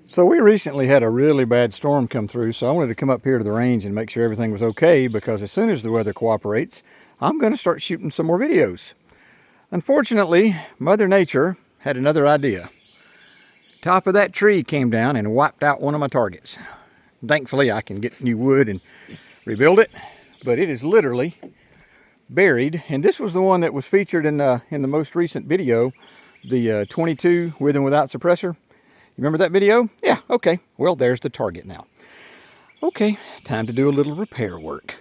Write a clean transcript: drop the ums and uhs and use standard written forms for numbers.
So we recently had a really bad storm come through, so I wanted to come up here to the range and make sure everything was okay, because as soon as the weather cooperates, I'm going to start shooting some more videos. Unfortunately, Mother Nature had another idea. Top of that tree came down and wiped out one of my targets. Thankfully, I can get new wood and rebuild it, but it is literally buried. And this was the one that was featured in the most recent video, the 22 with and without suppressor. You remember that video? Yeah, okay. Well, there's the target now. Okay, time to do a little repair work.